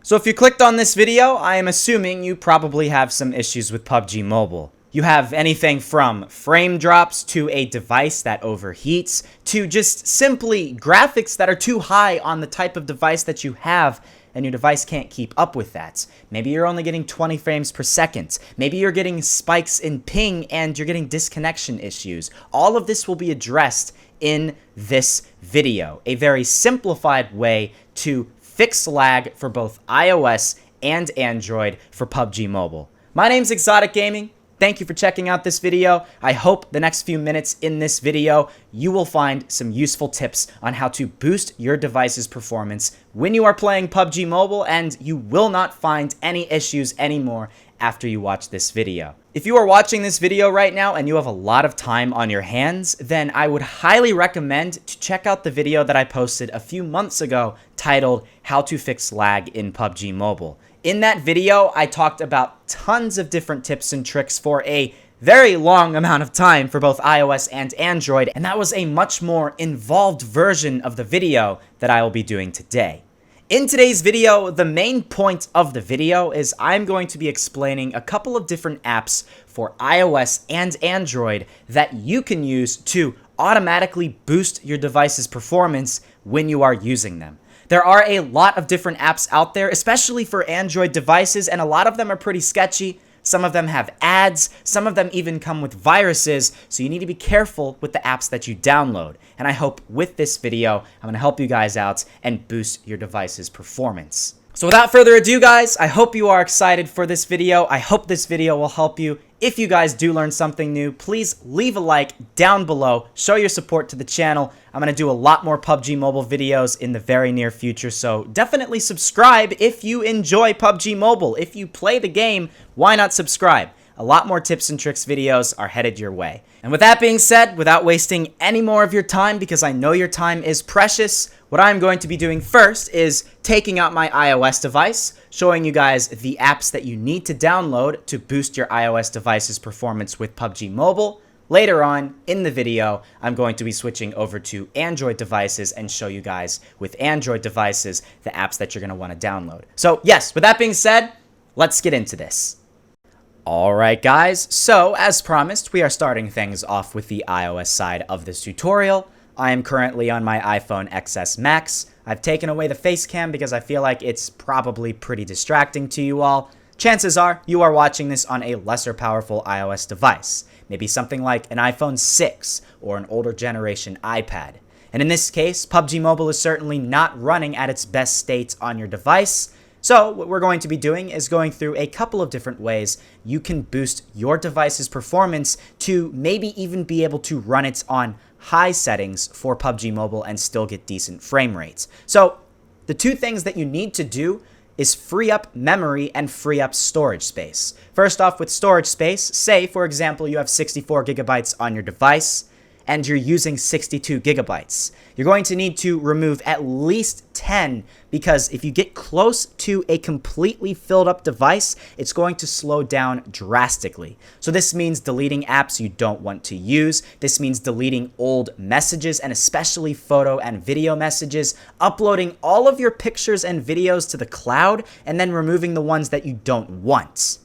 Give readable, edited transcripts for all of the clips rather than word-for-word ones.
So if you clicked on this video, I am assuming you probably have some issues with PUBG Mobile. You have anything from frame drops to a device that overheats to just simply graphics that are too high on the type of device that you have, and your device can't keep up with that. Maybe you're only getting 20 frames per second. Maybe you're getting spikes in ping and you're getting disconnection issues. All of this will be addressed in this video. A very simplified way to fix lag for both iOS and Android for PUBG Mobile. My name's Exotic Gaming. Thank you for checking out this video. I hope the next few minutes in this video, you will find some useful tips on how to boost your device's performance when you are playing PUBG Mobile, and you will not find any issues anymore after you watch this video. If you are watching this video right now and you have a lot of time on your hands, then I would highly recommend to check out the video that I posted a few months ago titled How to Fix Lag in PUBG Mobile. In that video, I talked about tons of different tips and tricks for a very long amount of time for both iOS and Android, and that was a much more involved version of the video that I will be doing today. In today's video, the main point of the video is I'm going to be explaining a couple of different apps for iOS and Android that you can use to automatically boost your device's performance when you are using them. There are a lot of different apps out there, especially for Android devices, and a lot of them are pretty sketchy. Some of them have ads, some of them even come with viruses, so you need to be careful with the apps that you download. And I hope with this video, I'm going to help you guys out and boost your device's performance. So without further ado, guys, I hope you are excited for this video. I hope this video will help you. If you guys do learn something new, please leave a like down below. Show your support to the channel. I'm going to do a lot more PUBG Mobile videos in the very near future, so definitely subscribe if you enjoy PUBG Mobile. If you play the game, why not subscribe? A lot more tips and tricks videos are headed your way. And with that being said, without wasting any more of your time, because I know your time is precious, what I'm going to be doing first is taking out my iOS device, showing you guys the apps that you need to download to boost your iOS device's performance with PUBG Mobile. Later on in the video, I'm going to be switching over to Android devices and show you guys with Android devices the apps that you're going to want to download. So yes, with that being said, let's get into this. Alright guys, so as promised, we are starting things off with the iOS side of this tutorial. I am currently on my iPhone XS Max. I've taken away the face cam because I feel like it's probably pretty distracting to you all. Chances are you are watching this on a lesser powerful iOS device, maybe something like an iPhone 6 or an older generation iPad. And in this case, PUBG Mobile is certainly not running at its best state on your device. So what we're going to be doing is going through a couple of different ways you can boost your device's performance to maybe even be able to run it on high settings for PUBG Mobile and still get decent frame rates. So the two things that you need to do is free up memory and free up storage space. First off, with storage space, say for example you have 64 gigabytes on your device and you're using 62 gigabytes. You're going to need to remove at least 10, because if you get close to a completely filled up device, it's going to slow down drastically. So this means deleting apps you don't want to use. This means deleting old messages, and especially photo and video messages, uploading all of your pictures and videos to the cloud, and then removing the ones that you don't want.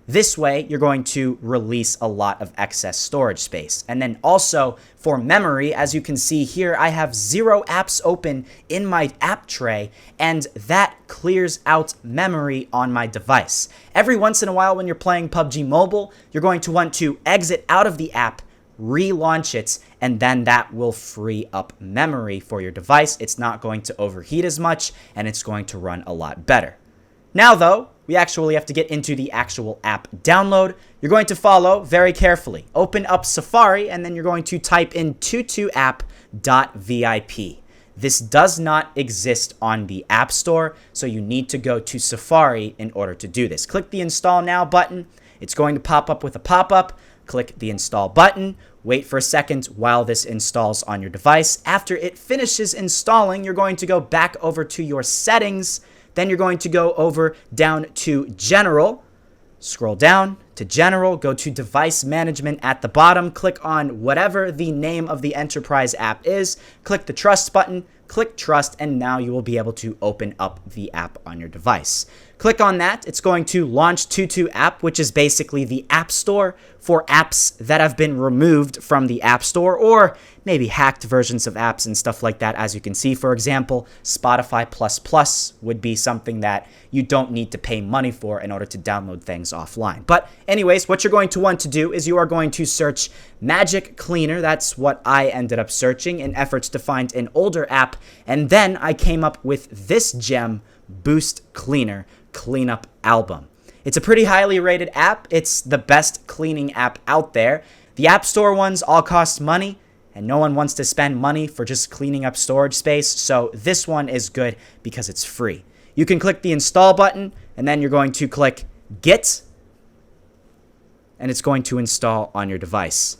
This way, you're going to release a lot of excess storage space. And then also for memory, as you can see here, I have 0 apps open in my app tray, and that clears out memory on my device. Every once in a while when you're playing PUBG Mobile, you're going to want to exit out of the app, relaunch it, and then that will free up memory for your device. It's not going to overheat as much, and it's going to run a lot better. Now though, we actually have to get into the actual app download. You're going to follow very carefully. Open up Safari, and then you're going to type in tutuapp.vip. This does not exist on the App Store, so you need to go to Safari in order to do this. Click the Install Now button. It's going to pop up with a pop-up. Click the Install button. Wait for a second while this installs on your device. After it finishes installing, you're going to go back over to your settings. Then you're going to go over down to General, scroll down to General, go to Device Management at the bottom, click on whatever the name of the enterprise app is, click the Trust button, click trust, and now you will be able to open up the app on your device. Click on that. It's going to launch Tutu app, which is basically the app store for apps that have been removed from the app store, or maybe hacked versions of apps and stuff like that. As you can see, for example, Spotify Plus would be something that you don't need to pay money for in order to download things offline. But anyways, what you're going to want to do is you are going to search Magic Cleaner. That's what I ended up searching in efforts to find an older app. And then I came up with this gem, Boost Cleaner Cleanup Album. It's a pretty highly rated app. It's the best cleaning app out there. The App Store ones all cost money, and no one wants to spend money for just cleaning up storage space, so this one is good because it's free. You can click the install button, and then you're going to click Get, and it's going to install on your device.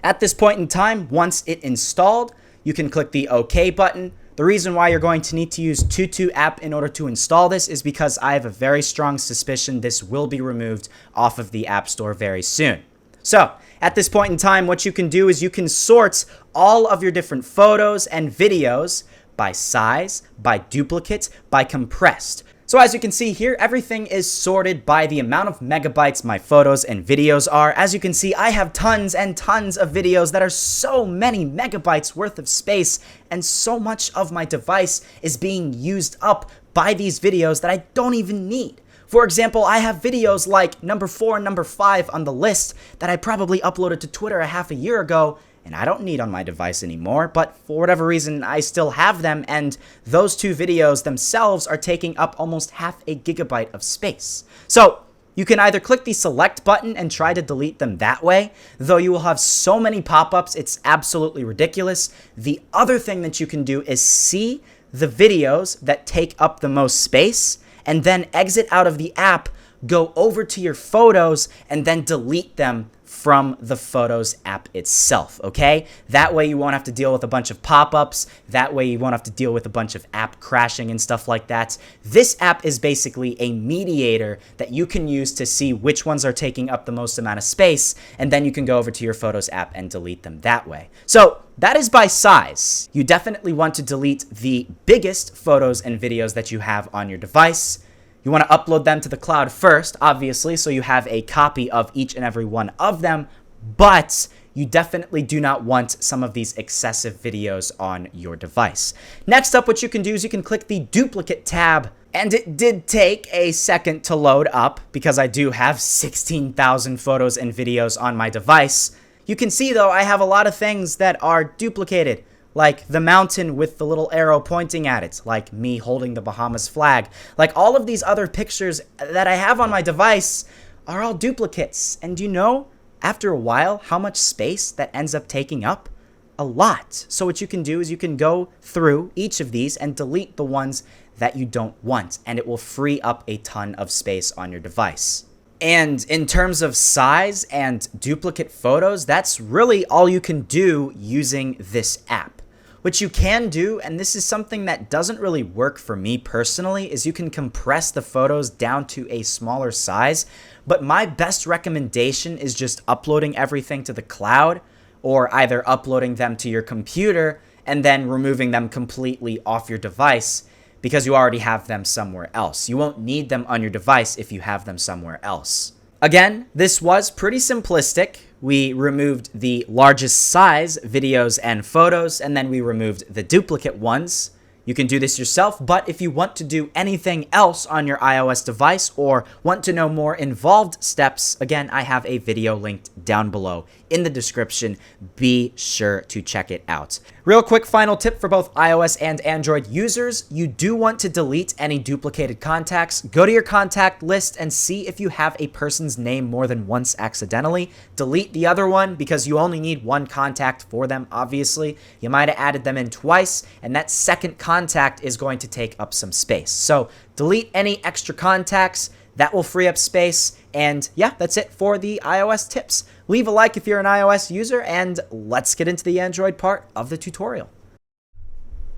At this point in time, once it installed, you can click the OK button. The reason why you're going to need to use Tutu app in order to install this is because I have a very strong suspicion this will be removed off of the App Store very soon. So, at this point in time, what you can do is you can sort all of your different photos and videos by size, by duplicate, by compressed. So as you can see here, everything is sorted by the amount of megabytes my photos and videos are. As you can see, I have tons and tons of videos that are so many megabytes worth of space, and so much of my device is being used up by these videos that I don't even need. For example, I have videos like number 4 and number 5 on the list that I probably uploaded to Twitter a half a year ago, and I don't need on my device anymore, but for whatever reason, I still have them, and those 2 videos themselves are taking up almost half a gigabyte of space. So, you can either click the select button and try to delete them that way, though you will have so many pop-ups, it's absolutely ridiculous. The other thing that you can do is see the videos that take up the most space, and then exit out of the app, go over to your photos, and then delete them from the Photos app itself, okay? That way you won't have to deal with a bunch of pop-ups. That way you won't have to deal with a bunch of app crashing and stuff like that. This app is basically a mediator that you can use to see which ones are taking up the most amount of space, and then you can go over to your Photos app and delete them that way. So that is by size. You definitely want to delete the biggest photos and videos that you have on your device. You want to upload them to the cloud first, obviously, so you have a copy of each and every one of them, but you definitely do not want some of these excessive videos on your device. Next up, what you can do is you can click the duplicate tab, and it did take a second to load up because I do have 16,000 photos and videos on my device. You can see, though, I have a lot of things that are duplicated, like the mountain with the little arrow pointing at it, like me holding the Bahamas flag. Like all of these other pictures that I have on my device are all duplicates. And do you know, after a while, how much space that ends up taking up? A lot. So what you can do is you can go through each of these and delete the ones that you don't want, and it will free up a ton of space on your device. And in terms of size and duplicate photos, that's really all you can do using this app. What you can do, and this is something that doesn't really work for me personally, is you can compress the photos down to a smaller size. But my best recommendation is just uploading everything to the cloud, or either uploading them to your computer and then removing them completely off your device, because you already have them somewhere else. You won't need them on your device if you have them somewhere else. Again, this was pretty simplistic. We removed the largest size videos and photos, and then we removed the duplicate ones. You can do this yourself, but if you want to do anything else on your iOS device or want to know more involved steps, again, I have a video linked down below in the description. Be sure to check it out. Real quick final tip for both iOS and Android users, you do want to delete any duplicated contacts. Go to your contact list and see if you have a person's name more than once accidentally. Delete the other one because you only need one contact for them, obviously. You might have added them in twice, and that second contact is going to take up some space. So delete any extra contacts. That will free up space. And yeah, that's it for the iOS tips. Leave a like if you're an iOS user, and let's get into the Android part of the tutorial.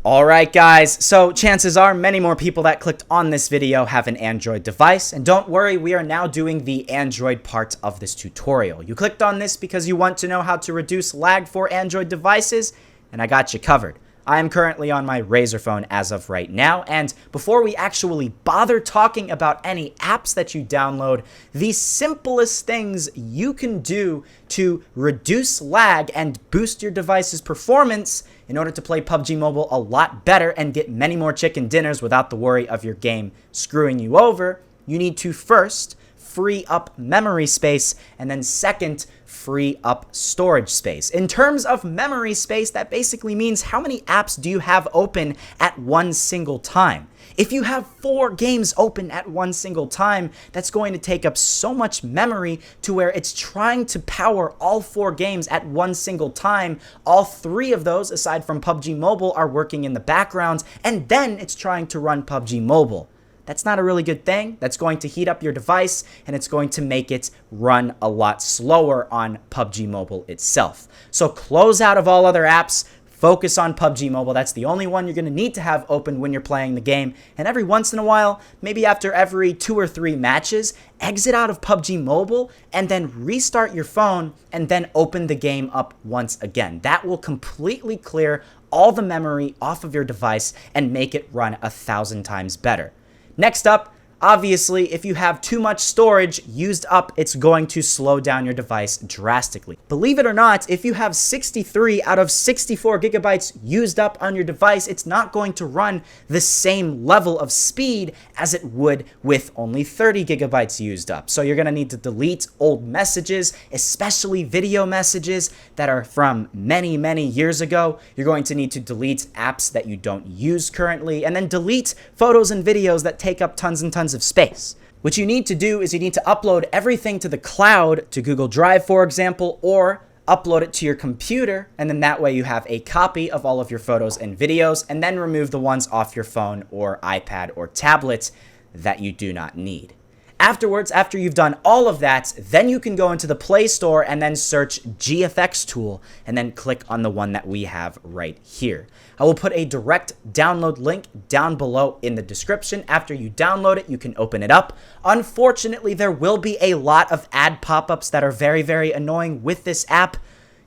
Alright guys, so chances are many more people that clicked on this video have an Android device, and don't worry, we are now doing the Android part of this tutorial. You clicked on this because you want to know how to reduce lag for Android devices, and I got you covered. I am currently on my Razer phone as of right now, and before we actually bother talking about any apps that you download, the simplest things you can do to reduce lag and boost your device's performance in order to play PUBG Mobile a lot better and get many more chicken dinners without the worry of your game screwing you over, you need to first free up memory space, and then second, free up storage space. In terms of memory space, that basically means how many apps do you have open at one single time. If you have 4 games open at one single time, that's going to take up so much memory to where it's trying to power all 4 games at one single time. All 3 of those, aside from PUBG Mobile, are working in the background, and then it's trying to run PUBG Mobile. That's not a really good thing. That's going to heat up your device, and it's going to make it run a lot slower on PUBG Mobile itself. So close out of all other apps, focus on PUBG Mobile. That's the only one you're going to need to have open when you're playing the game. And every once in a while, maybe after every 2 or 3 matches, exit out of PUBG Mobile and then restart your phone and then open the game up once again. That will completely clear all the memory off of your device and make it run 1,000 times better. Next up, obviously, if you have too much storage used up, it's going to slow down your device drastically. Believe it or not, if you have 63 out of 64 gigabytes used up on your device, it's not going to run the same level of speed as it would with only 30 gigabytes used up. So you're going to need to delete old messages, especially video messages that are from many, many years ago. You're going to need to delete apps that you don't use currently, and then delete photos and videos that take up tons and tons of space. What you need to do is you need to upload everything to the cloud, to Google Drive, for example, or upload it to your computer, and then that way you have a copy of all of your photos and videos, and then remove the ones off your phone or iPad or tablet that you do not need. Afterwards, after you've done all of that, then you can go into the Play Store and then search GFX tool and then click on the one that we have right here. I will put a direct download link down below in the description. After you download it, you can open it up. Unfortunately, there will be a lot of ad pop-ups that are very, very annoying with this app.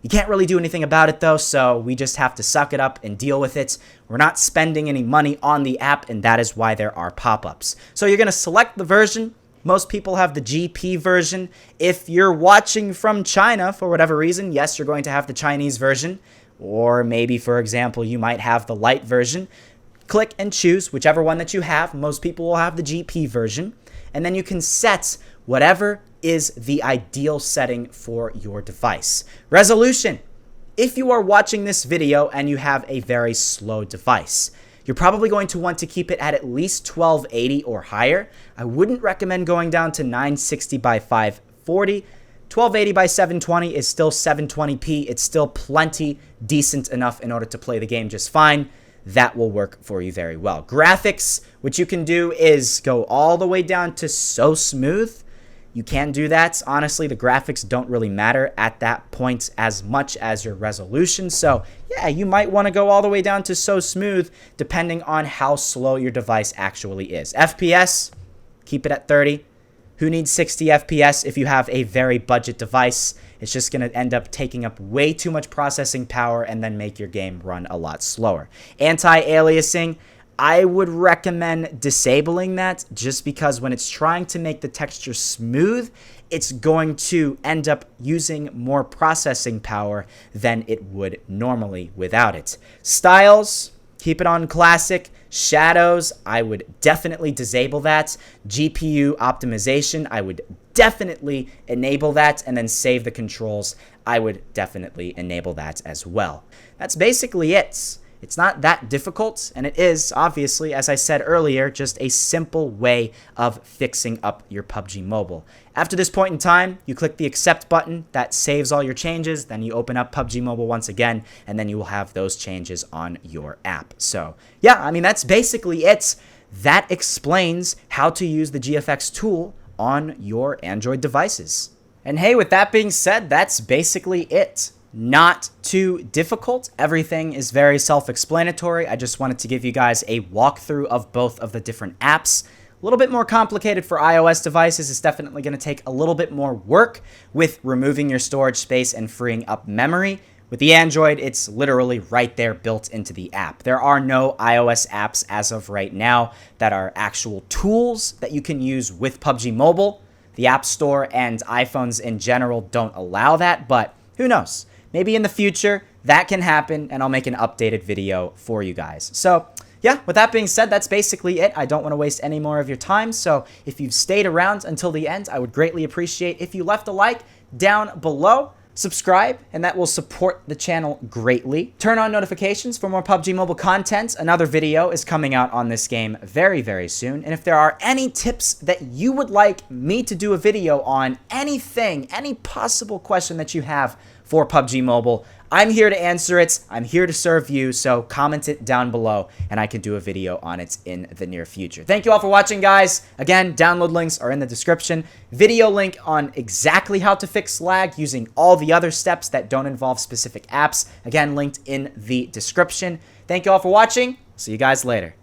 You can't really do anything about it though, so we just have to suck it up and deal with it. We're not spending any money on the app, and that is why there are pop-ups. So you're going to select the version. Most people have the GP version. If you're watching from China, for whatever reason, yes, you're going to have the Chinese version. Or maybe, for example, you might have the light version. Click and choose whichever one that you have. Most people will have the GP version. And then you can set whatever is the ideal setting for your device. Resolution. If you are watching this video and you have a very slow device, you're probably going to want to keep it at least 1280 or higher. I wouldn't recommend going down to 960 by 540. 1280 by 720 is still 720p. It's still plenty decent enough in order to play the game just fine. That will work for you very well. Graphics, what you can do is go all the way down to so smooth. You can do that. Honestly, the graphics don't really matter at that point as much as your resolution. So yeah, you might want to go all the way down to so smooth depending on how slow your device actually is. FPS, keep it at 30. Who needs 60 FPS if you have a very budget device? It's just going to end up taking up way too much processing power and then make your game run a lot slower. Anti-aliasing, I would recommend disabling that just because when it's trying to make the texture smooth, it's going to end up using more processing power than it would normally without it. Styles, keep it on classic. Shadows, I would definitely disable that. GPU optimization, I would definitely enable that, and then save the controls. I would definitely enable that as well. That's basically it. It's not that difficult, and it is, obviously, as I said earlier, just a simple way of fixing up your PUBG Mobile. After this point in time, you click the accept button. That saves all your changes. Then you open up PUBG Mobile once again, and then you will have those changes on your app. So, yeah, I mean, that's basically it. That explains how to use the GFX tool on your Android devices. And hey, with that being said, that's basically it. Not too difficult. Everything is very self-explanatory. I just wanted to give you guys a walkthrough of both of the different apps. A little bit more complicated for iOS devices. It's definitely going to take a little bit more work with removing your storage space and freeing up memory. With the Android, it's literally right there built into the app. There are no iOS apps as of right now that are actual tools that you can use with PUBG Mobile. The App Store and iPhones in general don't allow that, but who knows? Maybe in the future that can happen, and I'll make an updated video for you guys. So yeah, with that being said, that's basically it. I don't want to waste any more of your time, so if you've stayed around until the end, I would greatly appreciate if you left a like down below. Subscribe, and that will support the channel greatly. Turn on notifications for more PUBG Mobile content. Another video is coming out on this game very, very soon. And if there are any tips that you would like me to do a video on, anything, any possible question that you have for PUBG Mobile, I'm here to answer it. I'm here to serve you, so comment it down below, and I can do a video on it in the near future. Thank you all for watching, guys. Again, download links are in the description. Video link on exactly how to fix lag using all the other steps that don't involve specific apps. Again, linked in the description. Thank you all for watching. See you guys later.